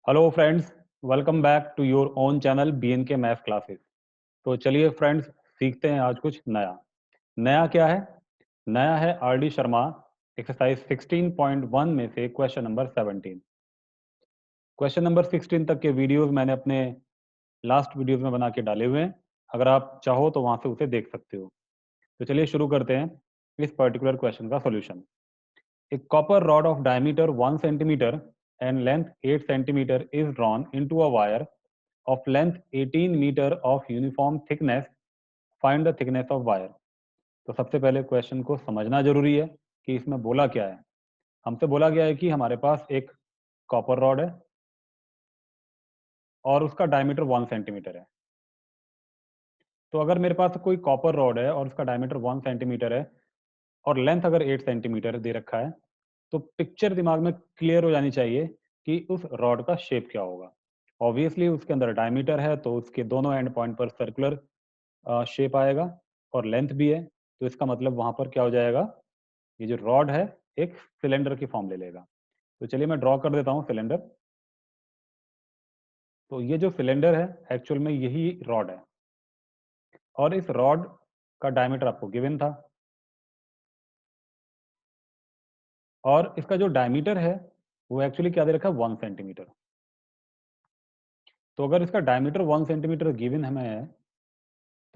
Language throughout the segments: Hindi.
Hello friends, welcome back to your own channel BNK math classes. तो चलिए फ्रेंड्स, सीखते हैं आज कुछ नया। नया क्या है? नया है RD शर्मा एक्सरसाइज 16.1 में से क्वेश्चन नंबर 17। क्वेश्चन नंबर 16 तक के वीडियोस मैंने अपने लास्ट वीडियोस में बना के डाले हुए हैं। अगर आप चाहो तो वहां से उसे देख सकते हो। तो चलिए शुरू करते हैं इस पर्टिकुलर क्वेश्चन का solution. A copper rod of diameter 1 centimeter and length 8 centimeter is drawn into a wire of length 18 meter of uniform thickness. Find the thickness of wire. तो सबसे पहले क्वेश्चन को समझना जरूरी है कि इसमें बोला क्या है। हमसे बोला गया है कि हमारे पास एक कॉपर रॉड है और उसका डायमीटर 1 सेंटीमीटर है। तो अगर मेरे पास कोई कॉपर रॉड है और उसका डायमीटर 1 सेंटीमीटर है और लेंथ अगर 8 सेंटीमीटर दे रखा है, तो पिक्चर दिमाग में क्लियर हो जानी चाहिए कि उस रॉड का शेप क्या होगा। ऑब्वियसली उसके अंदर डायमीटर है तो उसके दोनों एंड पॉइंट पर सर्कुलर शेप आएगा और लेंथ भी है, तो इसका मतलब वहां पर क्या हो जाएगा, ये जो रॉड है एक सिलेंडर की फॉर्म ले लेगा। तो चलिए मैं ड्रॉ कर देता हूँ सिलेंडर। तो ये जो सिलेंडर है एक्चुअल में यही रॉड है और इस रॉड का डायमीटर आपको गिवन था और इसका जो डायमीटर है वो एक्चुअली क्या दे रखा है, 1 सेंटीमीटर। तो अगर इसका डायमीटर 1 सेंटीमीटर गिवन हमें है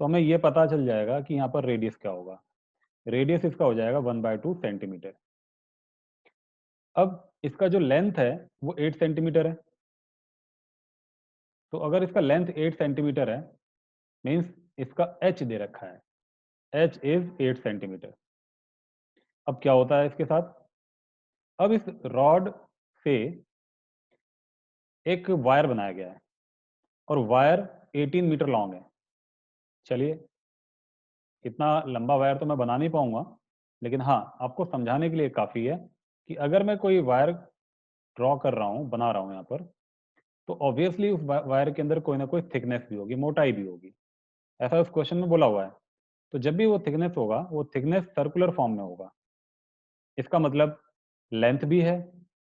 तो हमें ये पता चल जाएगा कि यहाँ पर रेडियस क्या होगा। रेडियस इसका हो जाएगा 1/2 सेंटीमीटर। अब इसका जो लेंथ है वो 8 सेंटीमीटर है। तो अगर इसका लेंथ 8 सेंटीमीटर है मीन्स इसका एच दे रखा है, एच इज 8 सेंटीमीटर। अब क्या होता है इसके साथ, अब इस रॉड से एक वायर बनाया गया है और वायर 18 मीटर लॉन्ग है। चलिए, इतना लंबा वायर तो मैं बना नहीं पाऊंगा, लेकिन हाँ आपको समझाने के लिए काफ़ी है कि अगर मैं कोई वायर ड्रॉ कर रहा हूँ, बना रहा हूँ यहाँ पर, तो ऑब्वियसली उस वायर के अंदर कोई ना कोई थिकनेस भी होगी, मोटाई भी होगी। ऐसा उस क्वेश्चन में बोला हुआ है। तो जब भी वो थिकनेस होगा वो थिकनेस सर्कुलर फॉर्म में होगा। इसका मतलब लेंथ भी है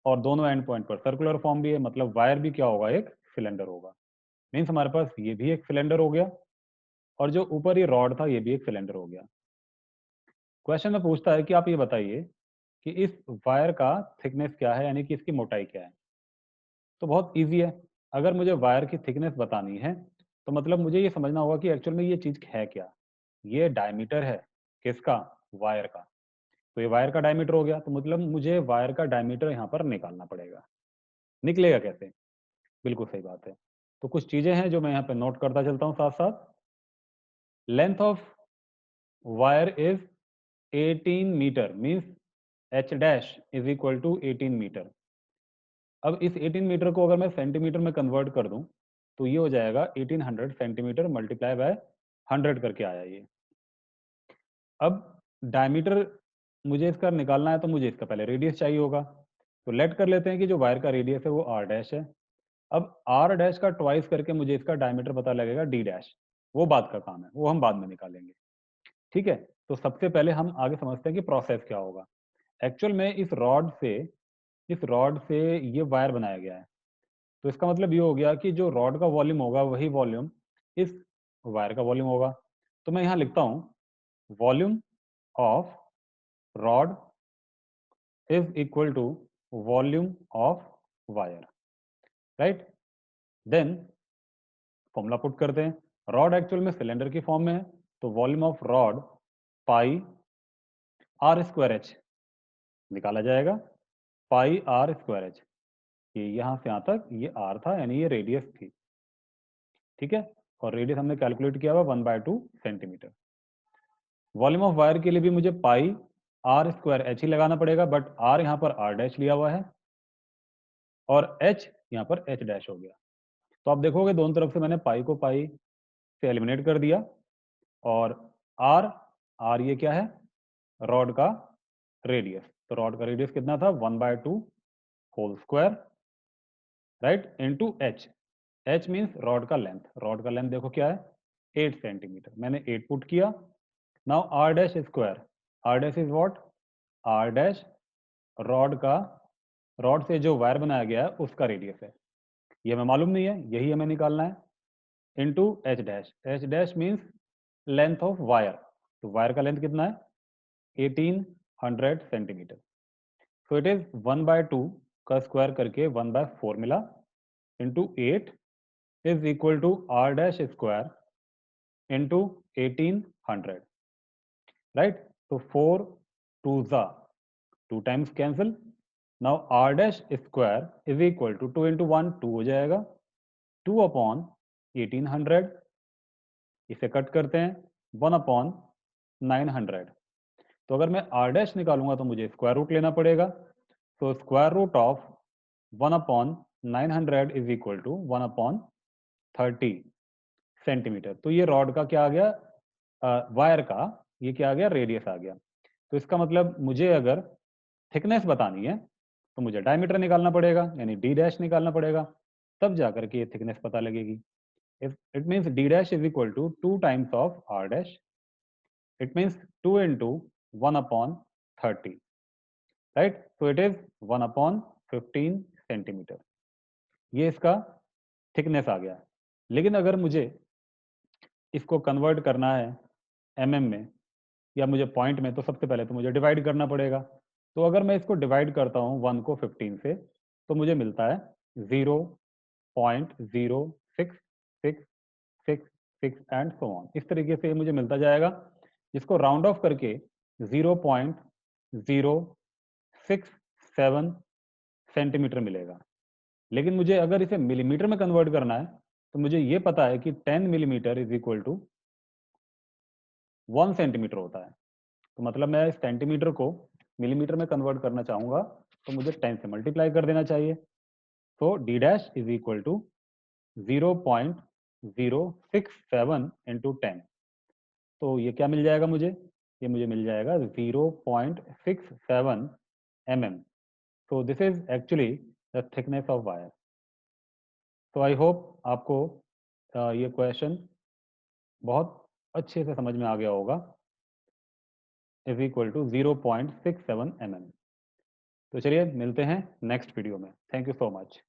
और दोनों एंड पॉइंट पर सर्कुलर फॉर्म भी है, मतलब वायर भी क्या होगा, एक सिलेंडर होगा। मीन्स हमारे पास ये भी एक सिलेंडर हो गया और जो ऊपर ये रॉड था ये भी एक सिलेंडर हो गया। क्वेश्चन में पूछता है कि आप ये बताइए कि इस वायर का थिकनेस क्या है, यानी कि इसकी मोटाई क्या है। तो बहुत इजी है। अगर मुझे वायर की थिकनेस बतानी है तो मतलब मुझे ये समझना होगा कि एक्चुअल में ये चीज़ है क्या। ये डायमीटर है किसका, वायर का। तो ये वायर का डायमीटर हो गया, तो मतलब मुझे वायर का डायमीटर यहाँ पर निकालना पड़ेगा। निकलेगा कैसे? बिल्कुल सही बात है। तो कुछ चीज़ें हैं जो मैं यहाँ पे नोट करता चलता हूँ साथ साथ। Length of wire is 18 metre means H dash is equal to 18 metre. अब इस 18 मीटर को अगर मैं सेंटीमीटर में कन्वर्ट कर दूं तो ये हो जाएगा 1800 सेंटीमीटर मल्टीप्लाई बाय 100 करके आया ये। अब डायमीटर मुझे इसका निकालना है तो मुझे इसका पहले रेडियस चाहिए होगा। तो लेट कर लेते हैं कि जो वायर का रेडियस है वो आर डैश है। अब आर डैश का ट्वाइस करके मुझे इसका डायमीटर पता लगेगा डी डैश। वो बात का काम है, वो हम बाद में निकालेंगे। ठीक है। तो सबसे पहले हम आगे समझते हैं कि प्रोसेस क्या होगा। एक्चुअल में इस रॉड से ये वायर बनाया गया है। तो इसका मतलब ये हो गया कि जो रॉड का वॉल्यूम होगा वही वॉल्यूम इस वायर का वॉल्यूम होगा। तो मैं यहाँ लिखता हूँ volume of rod is equal to volume of wire, right. Then formula put करते हैं। रॉड एक्चुअल में सिलेंडर की फॉर्म में है, तो volume of rod pi R square H निकाला जाएगा। पाई आर स्क्वायर एच, ये यहाँ से यहाँ तक ये आर था यानी ये रेडियस थी। ठीक है। और रेडियस हमने कैलकुलेट किया हुआ 1/2 सेंटीमीटर। वॉल्यूम ऑफ वायर के लिए भी मुझे पाई आर स्क्वायर एच ही लगाना पड़ेगा, बट आर यहाँ पर आर डैश लिया हुआ है और एच यहाँ पर एच डैश हो गया। तो आप देखोगे दोनों तरफ से मैंने पाई को पाई से एलिमिनेट कर दिया और आर आर ये क्या है, रॉड का रेडियस। तो रॉड का रेडियस कितना था, 1/2 whole square, right, into H. H means rod का लेंथ। रॉड का लेंथ देखो क्या है, 8 सेंटीमीटर। मैंने 8 पुट किया। Now R dash square, R dash is what, R dash rod का, रॉड से जो वायर बनाया गया है उसका रेडियस है। ये हमें मालूम नहीं है, यही हमें निकालना है, into H dash. H dash means length of wire. तो वायर का लेंथ कितना है? 1800 सेंटीमीटर। सो इट इज 1/2 का स्क्वायर करके 1/4 मिला, into 8 is equal to R dash square into 1800, right? तो 4 2 ज़ा 2 times cancel. Now R dash square is equal to 2 into 1 2 हो जाएगा, 2 अपॉन 1800, इसे कट करते हैं, 1 अपॉन 900। तो अगर मैं आर डैश निकालूंगा तो मुझे स्क्वायर रूट लेना पड़ेगा। तो square root of 1 upon 900 is equal to 1 upon 30 centimetre. तो ये रॉड का क्या आ गया? वायर का ये क्या आ गया? रेडियस आ गया। तो इसका मतलब मुझे अगर थिकनेस बतानी है तो मुझे डायमीटर निकालना पड़ेगा, यानी डी डैश निकालना पड़ेगा, तब जाकर के ये थिकनेस पता लगेगी। It means D dash is equal to 2 times of R dash. It means 2 into 1 upon 30, right? So it is 1 upon 15 centimetre. ये इसका थिकनेस आ गया। लेकिन अगर मुझे इसको कन्वर्ट करना है एमएम में या मुझे पॉइंट में, तो सबसे पहले तो मुझे डिवाइड करना पड़ेगा। तो अगर मैं इसको डिवाइड करता हूँ 1 को 15 से, तो मुझे मिलता है 0.06666 एंड सो ऑन। इस तरीके से ये मुझे मिलता जाएगा, जिसको राउंड ऑफ करके 0.067 सेंटीमीटर मिलेगा। लेकिन मुझे अगर इसे मिलीमीटर में कन्वर्ट करना है तो मुझे ये पता है कि 10 millimetre is equal to 1 centimetre होता है। तो मतलब मैं इस सेंटीमीटर को मिलीमीटर में कन्वर्ट करना चाहूंगा तो मुझे 10 से मल्टीप्लाई कर देना चाहिए। तो D dash is equal to 0.067 into 10। तो ये क्या मिल जाएगा मुझे? ये मुझे मिल जाएगा 0.67 mm। So this is actually the thickness of wire. तो आई होप आपको ये क्वेश्चन बहुत अच्छे से समझ में आ गया होगा। Is equal to 0.67 mm। तो चलिए मिलते हैं नेक्स्ट वीडियो में। Thank you so much.